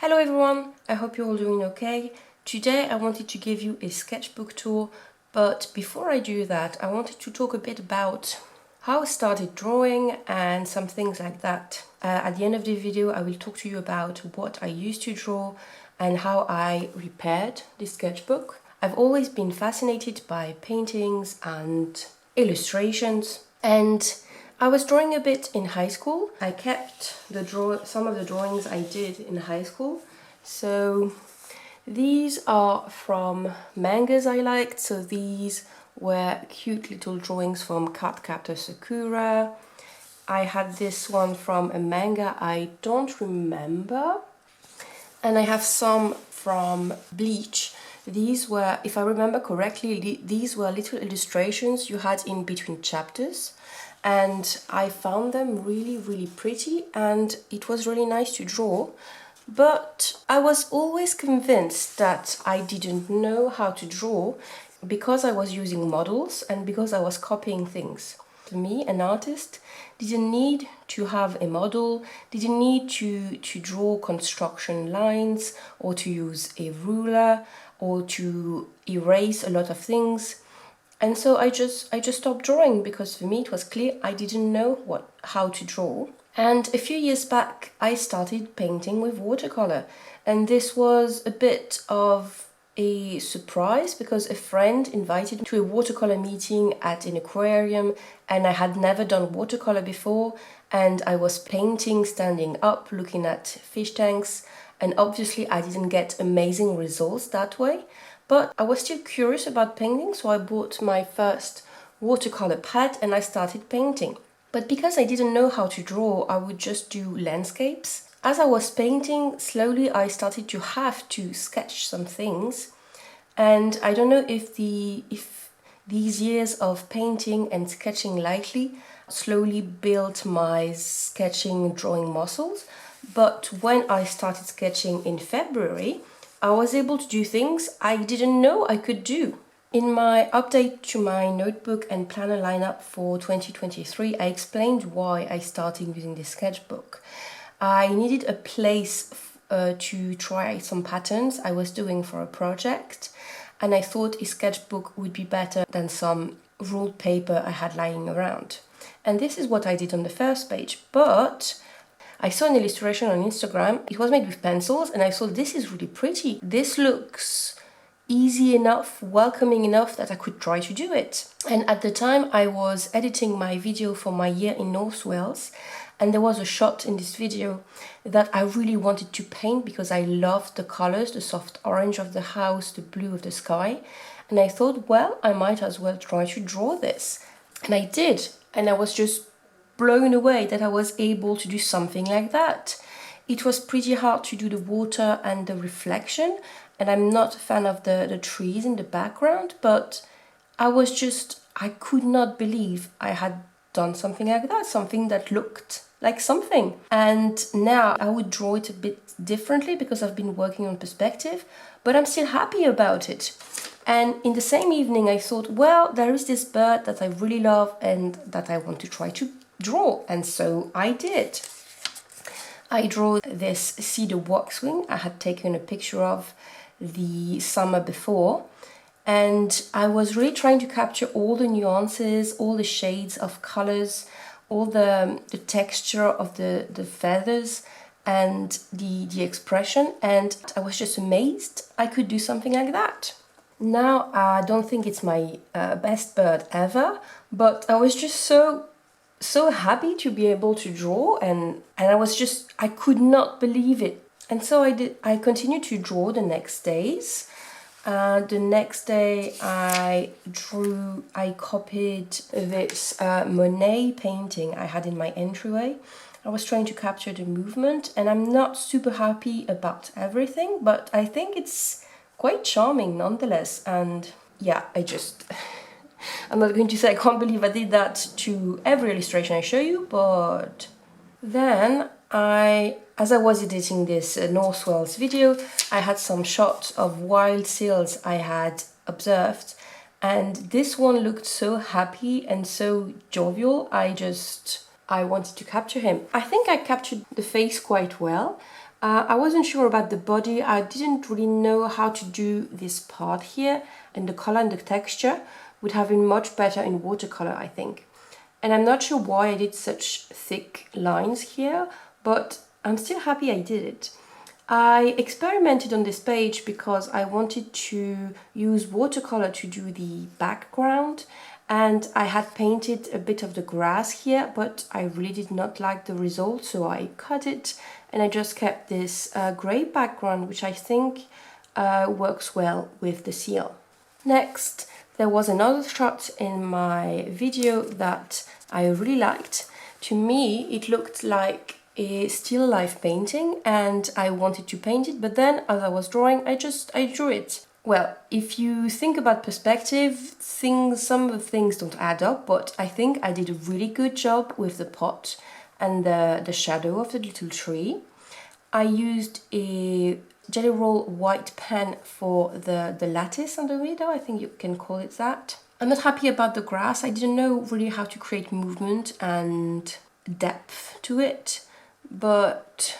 Hello everyone, I hope you're all doing okay. Today I wanted to give you a sketchbook tour, but before I do that I wanted to talk a bit about how I started drawing and some things like that. At the end of the video I will talk to you about what I used to draw and how I repaired the sketchbook. I've always been fascinated by paintings and illustrations, and I was drawing a bit in high school. I kept some of the drawings I did in high school. So these are from mangas I liked. So these were cute little drawings from Cardcaptor Sakura. I had this one from a manga I don't remember. And I have some from Bleach. These were, if I remember correctly, these were little illustrations you had in between chapters. And I found them really pretty, and it was really nice to draw. But I was always convinced that I didn't know how to draw because I was using models and because I was copying things. To me, an artist didn't need to have a model, didn't need to draw construction lines or to use a ruler or to erase a lot of things. And so I just stopped drawing because for me it was clear I didn't know how to draw. And a few years back I started painting with watercolor, and this was a bit of a surprise because a friend invited me to a watercolor meeting at an aquarium, and I had never done watercolor before, and I was painting standing up looking at fish tanks, and obviously I didn't get amazing results that way. But I was still curious about painting, so I bought my first watercolor palette and I started painting. But because I didn't know how to draw, I would just do landscapes. As I was painting, slowly I started to have to sketch some things. And I don't know if these years of painting and sketching lightly slowly built my sketching drawing muscles. But when I started sketching in February, I was able to do things I didn't know I could do. In my update to my notebook and planner lineup for 2023, I explained why I started using this sketchbook. I needed a place to try some patterns I was doing for a project, and I thought a sketchbook would be better than some ruled paper I had lying around. And this is what I did on the first page, but I saw an illustration on Instagram. It was made with pencils and I thought this is really pretty. This looks easy enough, welcoming enough that I could try to do it. And at the time I was editing my video for my year in North Wales, and there was a shot in this video that I really wanted to paint because I loved the colors, the soft orange of the house, the blue of the sky. And I thought, well, I might as well try to draw this. And I did. And I was just blown away that I was able to do something like that. It was pretty hard to do the water and the reflection, and I'm not a fan of the trees in the background, but I could not believe I had done something like that, something that looked like something. And now I would draw it a bit differently because I've been working on perspective, but I'm still happy about it. And in the same evening I thought, well, there is this bird that I really love and that I want to try to draw, and so I did. I drew this cedar waxwing I had taken a picture of the summer before, and I was really trying to capture all the nuances, all the shades of colors, all the texture of the feathers and the expression, and I was just amazed I could do something like that. Now I don't think it's my best bird ever, but I was just so happy to be able to draw, and I could not believe it. And so I continued to draw the next days. The next day I copied this Monet painting I had in my entryway. I was trying to capture the movement, and I'm not super happy about everything, but I think it's quite charming nonetheless. And yeah, I'm not going to say I can't believe I did that to every illustration I show you, but then as I was editing this North Wales video, I had some shots of wild seals I had observed, and this one looked so happy and so jovial. I wanted to capture him. I think I captured the face quite well, I wasn't sure about the body. I didn't really know how to do this part here, and the color and the texture would have been much better in watercolor, I think. And I'm not sure why I did such thick lines here, but I'm still happy I did it. I experimented on this page because I wanted to use watercolor to do the background, and I had painted a bit of the grass here, but I really did not like the result, so I cut it and I just kept this grey background, which I think works well with the seal. Next, there was another shot in my video that I really liked. To me, it looked like a still life painting and I wanted to paint it, but then as I was drawing, I drew it. Well, if you think about perspective, some of the things don't add up, but I think I did a really good job with the pot and the shadow of the little tree. I used a Jelly Roll white pen for the lattice on the window, I think you can call it that. I'm not happy about the grass. I didn't know really how to create movement and depth to it, but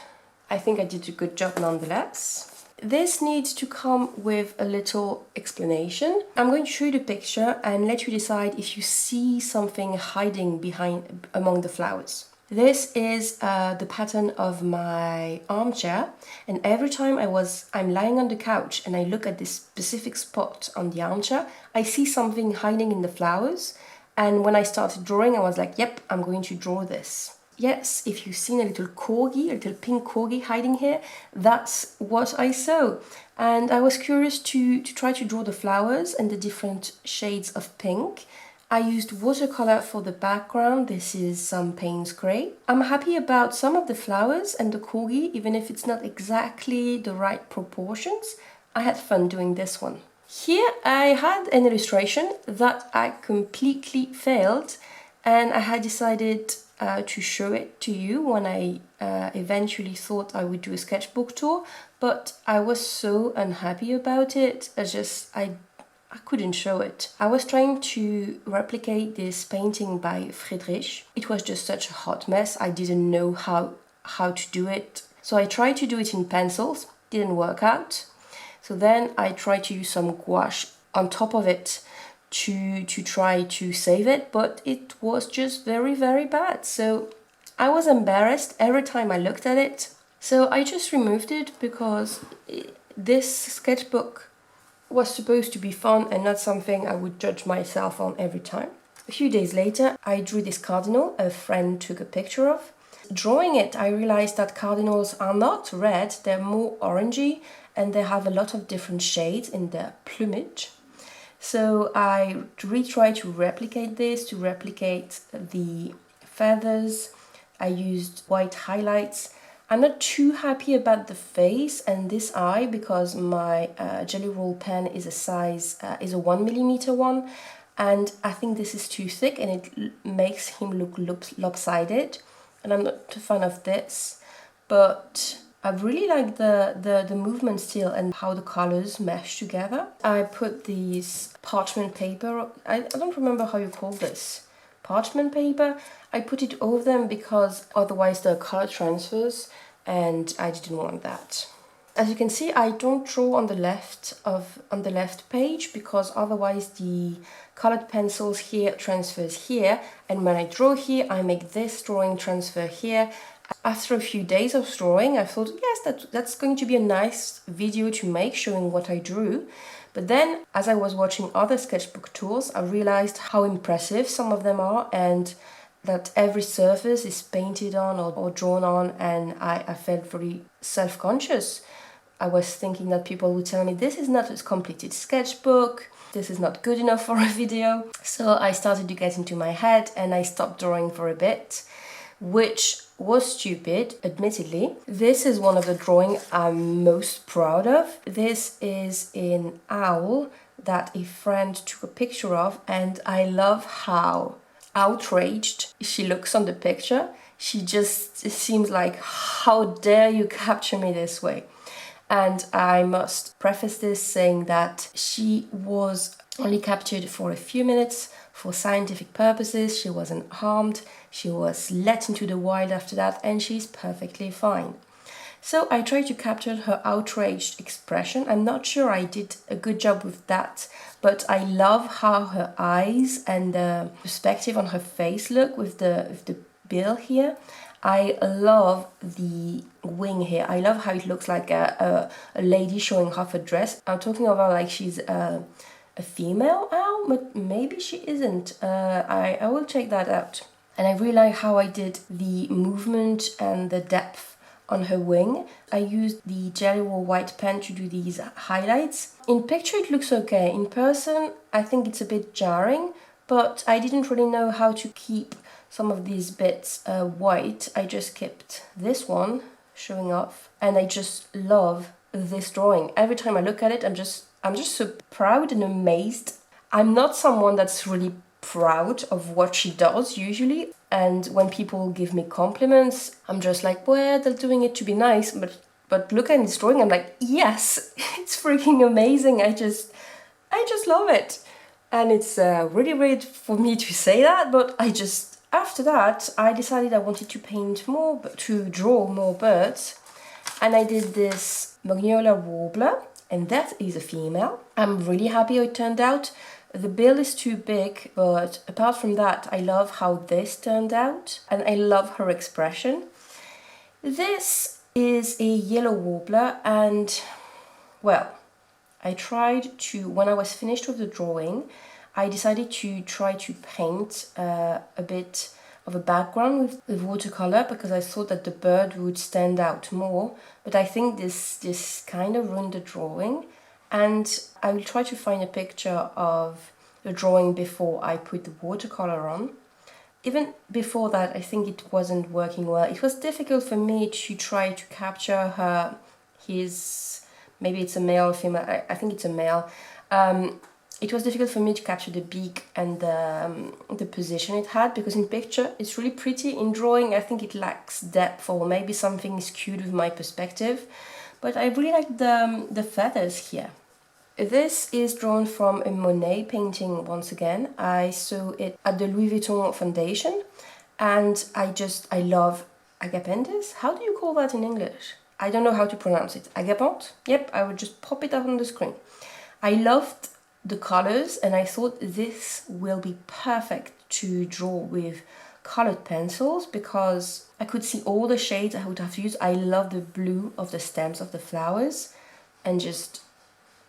I think I did a good job nonetheless. This needs to come with a little explanation. I'm going to show you the picture and let you decide if you see something hiding behind among the flowers. This is the pattern of my armchair, and every time I'm lying on the couch and I look at this specific spot on the armchair, I see something hiding in the flowers, and when I started drawing I was like, yep, I'm going to draw this. Yes, if you've seen a little pink corgi hiding here, that's what I saw. And I was curious to try to draw the flowers and the different shades of pink. I used watercolor for the background. This is some Payne's Grey. I'm happy about some of the flowers and the corgi, even if it's not exactly the right proportions. I had fun doing this one. Here I had an illustration that I completely failed, and I had decided to show it to you when I eventually thought I would do a sketchbook tour, but I was so unhappy about it. I couldn't show it. I was trying to replicate this painting by Friedrich. It was just such a hot mess. I didn't know how to do it. So I tried to do it in pencils, didn't work out. So then I tried to use some gouache on top of it to try to save it, but it was just very, very bad. So I was embarrassed every time I looked at it. So I just removed it because this sketchbook was supposed to be fun and not something I would judge myself on every time. A few days later, I drew this cardinal a friend took a picture of. Drawing it, I realized that cardinals are not red, they're more orangey, and they have a lot of different shades in their plumage. So I really tried to replicate this, to replicate the feathers. I used white highlights. I'm not too happy about the face and this eye because my Jelly Roll pen is a 1mm one, and I think this is too thick and it makes him look lopsided, and I'm not a fan of this, but I really like the movement still and how the colors mesh together. I put these parchment paper, I don't remember how you call this, parchment paper. I put it over them because otherwise the color transfers and I didn't want that. As you can see, I don't draw on the left page because otherwise the colored pencils here transfers here, and when I draw here I make this drawing transfer here. After a few days of drawing, I thought, yes, that's going to be a nice video to make showing what I drew. But then, as I was watching other sketchbook tours, I realized how impressive some of them are and that every surface is painted on or drawn on, and I felt very self-conscious. I was thinking that people would tell me, this is not a completed sketchbook, this is not good enough for a video. So I started to get into my head and I stopped drawing for a bit, which was stupid, admittedly. This is one of the drawings I'm most proud of. This is an owl that a friend took a picture of, and I love how outraged she looks on the picture. She just seems like, how dare you capture me this way? And I must preface this saying that she was only captured for a few minutes for scientific purposes. She wasn't harmed. She was let into the wild after that, and she's perfectly fine. So I tried to capture her outraged expression. I'm not sure I did a good job with that, but I love how her eyes and the perspective on her face look with the bill here. I love the wing here. I love how it looks like a lady showing off a dress. I'm talking about like she's a female owl, but maybe she isn't. I will check that out. And I really like how I did the movement and the depth on her wing. I used the Jelly Roll white pen to do these highlights. In picture it looks okay. In person I think it's a bit jarring, but I didn't really know how to keep some of these bits white. I just kept this one showing off, and I just love this drawing. Every time I look at it, I'm just so proud and amazed. I'm not someone that's really proud of what she does usually, and when people give me compliments, I'm just like, well, they're doing it to be nice, but look at this drawing, I'm like, yes, it's freaking amazing. I just love it. And it's really weird for me to say that, but after that, I decided I wanted to paint more, to draw more birds, and I did this Magnolia Warbler, and that is a female. I'm really happy how it turned out. The bill is too big, but apart from that, I love how this turned out, and I love her expression. This is a yellow warbler, and well, I tried to, when I was finished with the drawing, I decided to try to paint a bit of a background with watercolor, because I thought that the bird would stand out more, but I think this kind of ruined the drawing. And I will try to find a picture of the drawing before I put the watercolor on. Even before that, I think it wasn't working well. It was difficult for me to try to capture maybe it's a male or female, I think it's a male. It was difficult for me to capture the beak and the position it had, because in picture it's really pretty. In drawing, I think it lacks depth, or maybe something is skewed with my perspective. But I really like the feathers here. This is drawn from a Monet painting once again. I saw it at the Louis Vuitton Foundation, and I love agapentes. How do you call that in English? I don't know how to pronounce it. Agapant? Yep, I would just pop it up on the screen. I loved the colors, and I thought this will be perfect to draw with colored pencils, because I could see all the shades I would have to use. I love the blue of the stems of the flowers, and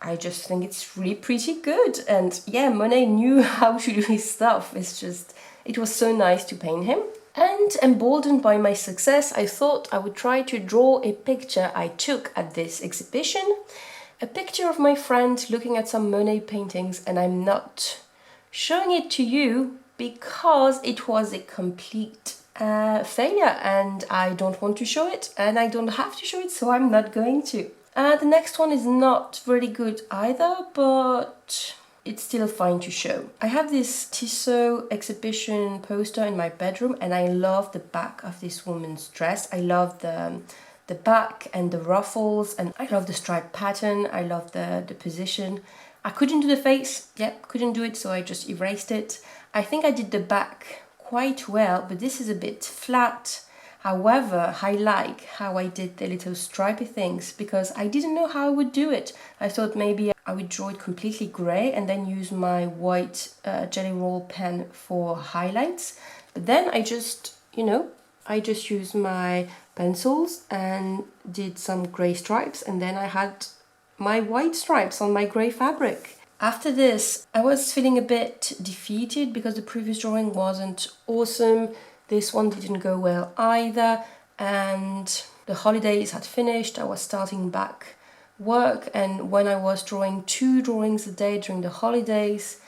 I just think it's really pretty good. And yeah, Monet knew how to do his stuff. It was so nice to paint him. And emboldened by my success, I thought I would try to draw a picture I took at this exhibition. A picture of my friend looking at some Monet paintings, and I'm not showing it to you because it was a complete failure, and I don't want to show it, and I don't have to show it, so I'm not going to. The next one is not really good either, but it's still fine to show. I have this Tissot exhibition poster in my bedroom, and I love the back of this woman's dress. I love the back and the ruffles, and I love the stripe pattern. I love the position. I couldn't do the face. Yep, couldn't do it, so I just erased it. I think I did the back quite well, but this is a bit flat. However, I like how I did the little stripy things, because I didn't know how I would do it. I thought maybe I would draw it completely grey and then use my white Jelly Roll pen for highlights. But then I just used my pencils and did some grey stripes, and then I had my white stripes on my grey fabric. After this, I was feeling a bit defeated because the previous drawing wasn't awesome. This one didn't go well either, and the holidays had finished. I was starting back work, and when I was drawing 2 drawings a day during the holidays,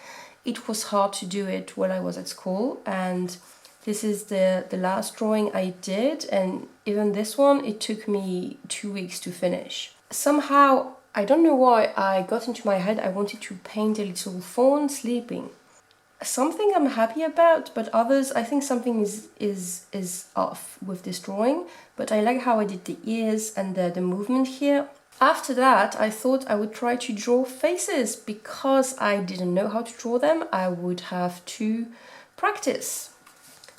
it was hard to do it while I was at school. And this is the last drawing I did, and even this one, it took me 2 weeks to finish. Somehow, I don't know why, I got into my head I wanted to paint a little fawn sleeping. Something I'm happy about, but others, I think something is off with this drawing. But I like how I did the ears and the movement here. After that, I thought I would try to draw faces. Because I didn't know how to draw them, I would have to practice.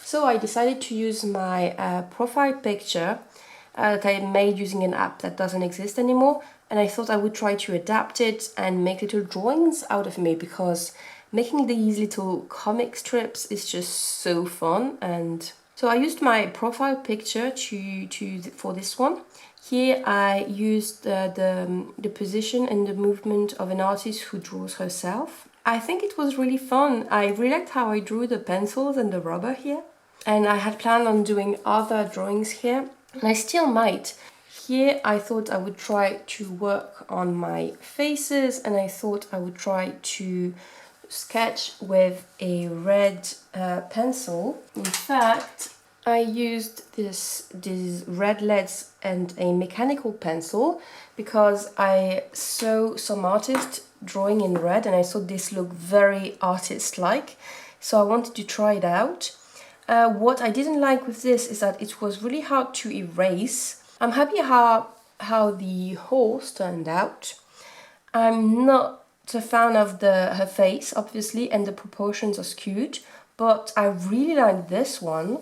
So I decided to use my profile picture. that I made using an app that doesn't exist anymore, and I thought I would try to adapt it and make little drawings out of me, because making these little comic strips is just so fun. And so I used my profile picture for this one. Here I used the position and the movement of an artist who draws herself. I think it was really fun. I really liked how I drew the pencils and the rubber here. And I had planned on doing other drawings here, and I still might. Here I thought I would try to work on my faces, and I thought I would try to sketch with a red pencil. In fact, I used these red leads and a mechanical pencil because I saw some artists drawing in red and I thought this looked very artist-like, so I wanted to try it out. What I didn't like with this is that it was really hard to erase. I'm happy how the horse turned out. I'm not a fan of her face, obviously, and the proportions are skewed, but I really like this one.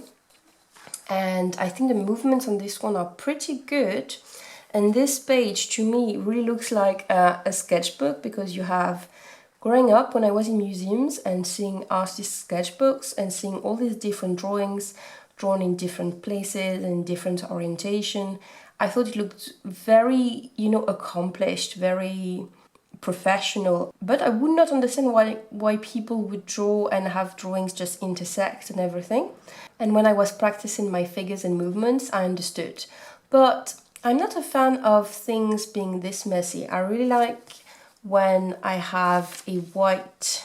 And I think the movements on this one are pretty good. And this page, to me, really looks like a sketchbook, because you have, growing up when I was in museums and seeing artists' sketchbooks and seeing all these different drawings drawn in different places and different orientation, I thought it looked very, accomplished, very professional. But I would not understand why people would draw and have drawings just intersect and everything. And when I was practicing my figures and movements, I understood. But I'm not a fan of things being this messy. I really like when I have a white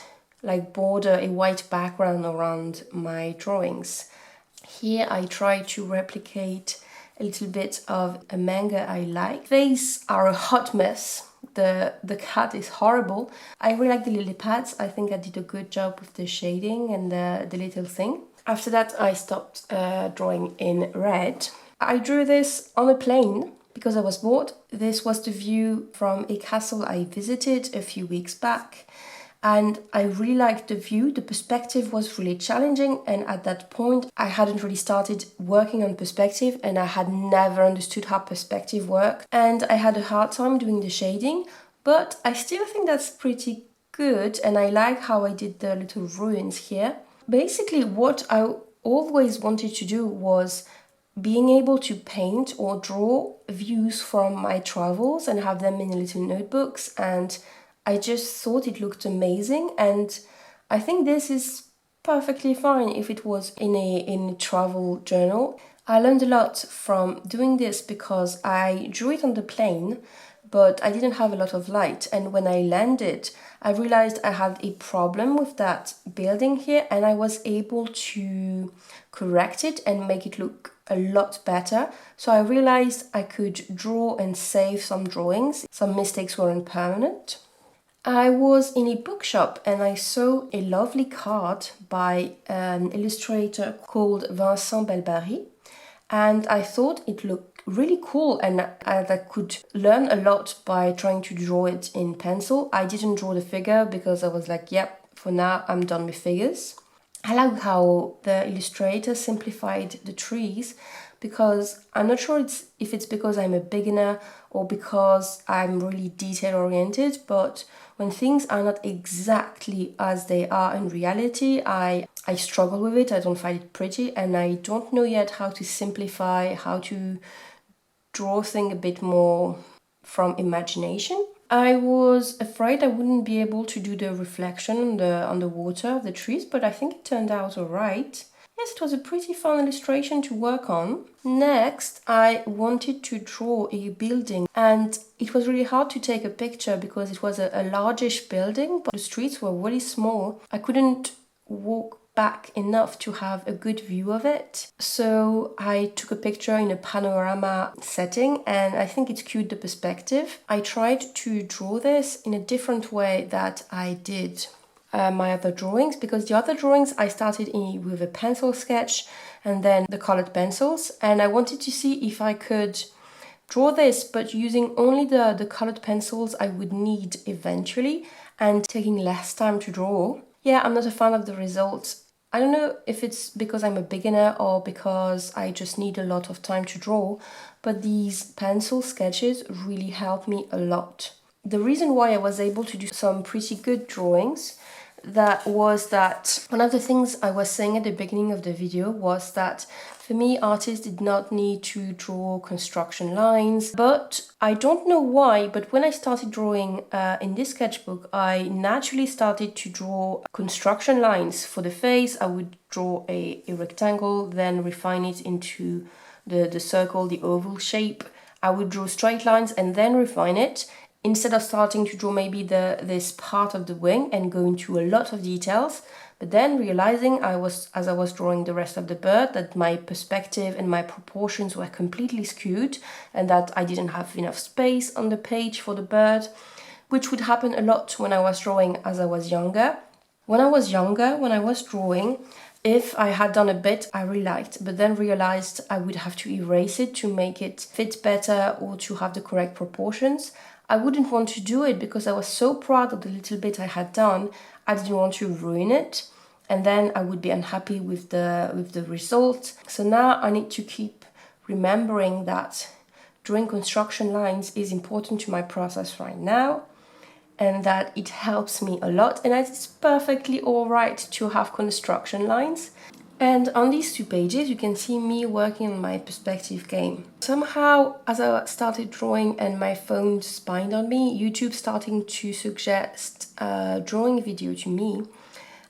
border, a white background around my drawings. Here I try to replicate a little bit of a manga I like. These are a hot mess. The cat is horrible. I really like the lily pads. I think I did a good job with the shading and the little thing. After that, I stopped drawing in red. I drew this on a plane because I was bored. This was the view from a castle I visited a few weeks back. And I really liked the view. The perspective was really challenging, and at that point I hadn't really started working on perspective, and I had never understood how perspective worked, and I had a hard time doing the shading, but I still think that's pretty good, and I like how I did the little ruins here. Basically, what I always wanted to do was being able to paint or draw views from my travels and have them in little notebooks, and I just thought it looked amazing, and I think this is perfectly fine if it was in a travel journal. I learned a lot from doing this because I drew it on the plane, but I didn't have a lot of light, and when I landed, I realized I had a problem with that building here, and I was able to correct it and make it look a lot better. So I realized I could draw and save some drawings. Some mistakes weren't permanent. I was in a bookshop and I saw a lovely card by an illustrator called Vincent Belbary, and I thought it looked really cool, and I could learn a lot by trying to draw it in pencil. I didn't draw the figure because I was like, yep, for now I'm done with figures. I like how the illustrator simplified the trees, because I'm not sure if it's because I'm a beginner or because I'm really detail oriented, but when things are not exactly as they are in reality, I struggle with it. I don't find it pretty, and I don't know yet how to simplify, how to draw things a bit more from imagination. I was afraid I wouldn't be able to do the reflection on the water of the trees, but I think it turned out alright. Yes, it was a pretty fun illustration to work on. Next, I wanted to draw a building, and it was really hard to take a picture because it was a largish building, but the streets were really small. I couldn't walk back enough to have a good view of it. So I took a picture in a panorama setting, and I think it skewed the perspective. I tried to draw this in a different way that I did my other drawings, because the other drawings I started with a pencil sketch and then the colored pencils, and I wanted to see if I could draw this but using only the colored pencils I would need eventually and taking less time to draw. Yeah, I'm not a fan of the results I don't know if it's because I'm a beginner or because I just need a lot of time to draw, but these pencil sketches really help me a lot. The reason why I was able to do some pretty good drawings, that was that one of the things I was saying at the beginning of the video was that for me, artists did not need to draw construction lines, but I don't know why, but when I started drawing in this sketchbook, I naturally started to draw construction lines for the face. I would draw a rectangle, then refine it into the circle, the oval shape. I would draw straight lines and then refine it, instead of starting to draw maybe this part of the wing and go into a lot of details, but then realizing as I was drawing the rest of the bird, that my perspective and my proportions were completely skewed and that I didn't have enough space on the page for the bird, which would happen a lot when I was drawing as I was younger. When I was drawing, if I had done a bit I really liked, but then realized I would have to erase it to make it fit better or to have the correct proportions, I wouldn't want to do it because I was so proud of the little bit I had done. I didn't want to ruin it, and then I would be unhappy with the result. So now I need to keep remembering that drawing construction lines is important to my process right now, and that it helps me a lot, and that it's perfectly alright to have construction lines. And on these 2 pages, you can see me working on my perspective game. Somehow, as I started drawing and my phone spined on me, YouTube starting to suggest a drawing video to me.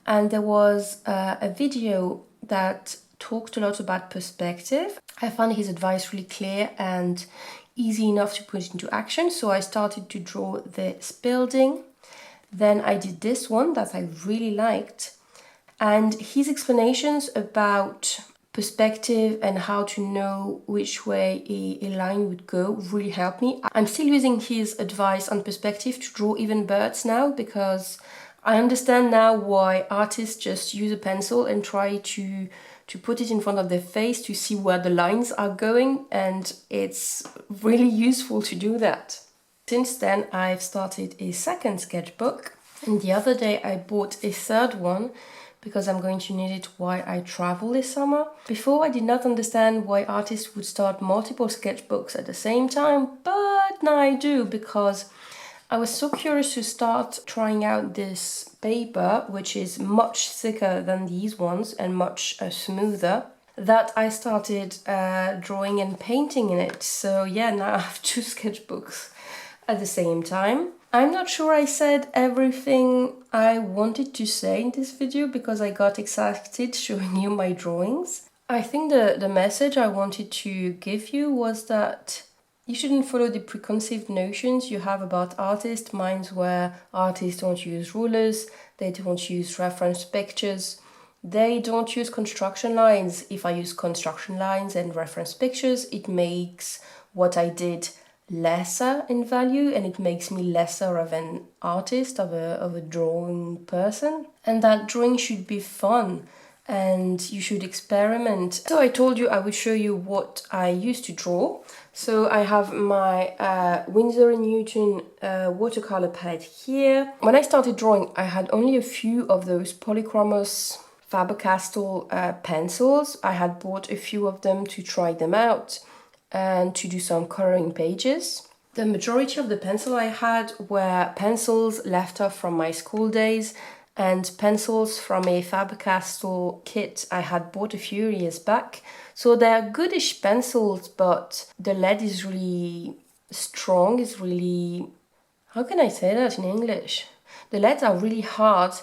And there was a video that talked a lot about perspective. I found his advice really clear and easy enough to put into action. So I started to draw this building. Then I did this one that I really liked. And his explanations about perspective and how to know which way a line would go really helped me. I'm still using his advice on perspective to draw even birds now, because I understand now why artists just use a pencil and try to put it in front of their face to see where the lines are going, and it's really useful to do that. Since then, I've started a second sketchbook, and the other day I bought a third one because I'm going to need it while I travel this summer. Before, I did not understand why artists would start multiple sketchbooks at the same time, but now I do, because I was so curious to start trying out this paper, which is much thicker than these ones and much smoother, that I started drawing and painting in it. So yeah, now I have 2 sketchbooks at the same time. I'm not sure I said everything I wanted to say in this video because I got excited showing you my drawings. I think the message I wanted to give you was that you shouldn't follow the preconceived notions you have about artists' minds, where artists don't use rulers, they don't use reference pictures, they don't use construction lines. If I use construction lines and reference pictures, it makes what I did lesser in value, and it makes me lesser of an artist, of a drawing person, and that drawing should be fun and you should experiment. So I told you I would show you what I used to draw. So I have my Winsor & Newton watercolor palette here. When I started drawing, I had only a few of those polychromos Faber-Castell pencils. I had bought a few of them to try them out and to do some coloring pages. The majority of the pencil I had were pencils left off from my school days and pencils from a Faber-Castell kit I had bought a few years back. So they're goodish pencils, but the lead is really strong, is really... how can I say that in English? The leads are really hard,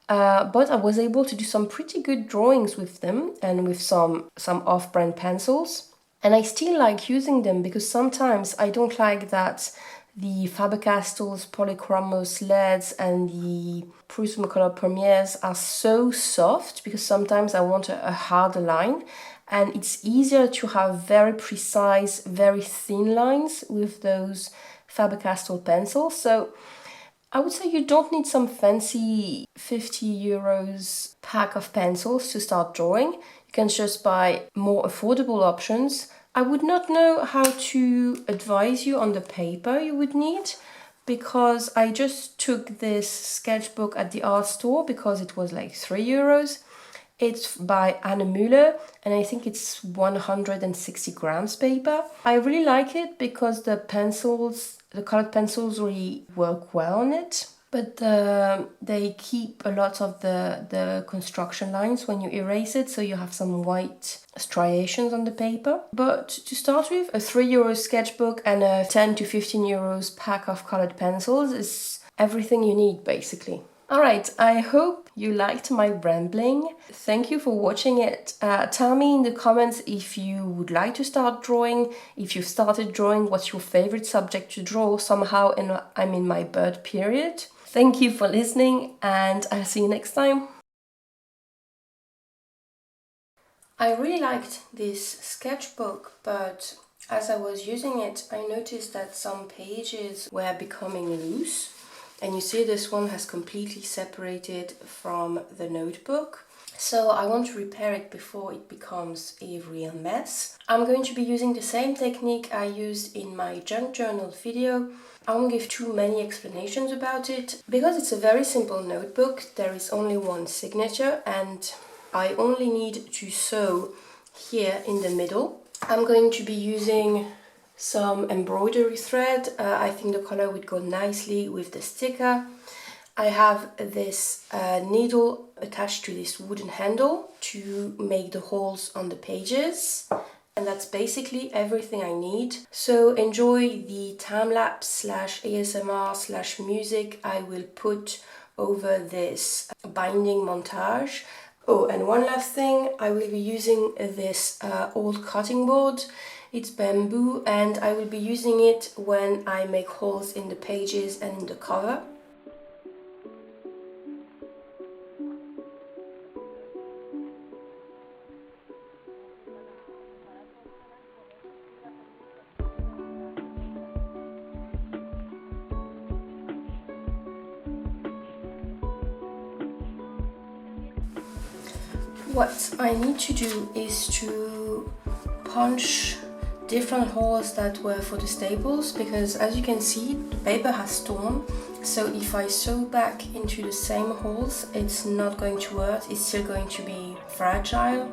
but I was able to do some pretty good drawings with them and with some off-brand pencils. And I still like using them because sometimes I don't like that the Faber-Castell's Polychromos leads and the Prismacolor Premiers are so soft, because sometimes I want a harder line, and it's easier to have very precise, very thin lines with those Faber-Castell pencils. So I would say you don't need some fancy 50 euros pack of pencils to start drawing. You can just buy more affordable options. I would not know how to advise you on the paper you would need, because I just took this sketchbook at the art store because it was like 3 euros. It's by Anna Müller and I think it's 160 grams paper. I really like it because the colored pencils really work well on it. But they keep a lot of the construction lines when you erase it, so you have some white striations on the paper. But to start with, a €3 sketchbook and a 10 to 15 euros pack of colored pencils is everything you need, basically. Alright, I hope you liked my rambling. Thank you for watching it. Tell me in the comments if you would like to start drawing, if you've started drawing, what's your favorite subject to draw. Somehow I'm in my bird period. Thank you for listening and I'll see you next time. I really liked this sketchbook, but as I was using it, I noticed that some pages were becoming loose. And you see this one has completely separated from the notebook. So I want to repair it before it becomes a real mess. I'm going to be using the same technique I used in my junk journal video. I won't give too many explanations about it. Because it's a very simple notebook, there is only one signature and I only need to sew here in the middle. I'm going to be using some embroidery thread. I think the color would go nicely with the sticker. I have this needle attached to this wooden handle to make the holes on the pages. And that's basically everything I need. So enjoy the time-lapse / ASMR / music I will put over this binding montage. Oh, and one last thing, I will be using this old cutting board. It's bamboo and I will be using it when I make holes in the pages and in the cover. What I need to do is to punch different holes that were for the staples, because as you can see the paper has torn, so if I sew back into the same holes it's not going to work, it's still going to be fragile.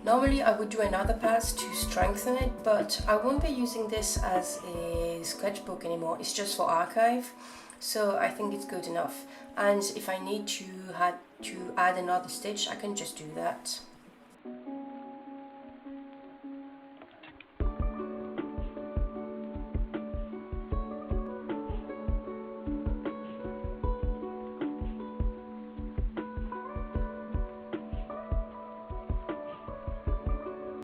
Normally I would do another pass to strengthen it, but I won't be using this as a sketchbook anymore. It's just for archive, so I think it's good enough. And if I need to add another stitch, I can just do that.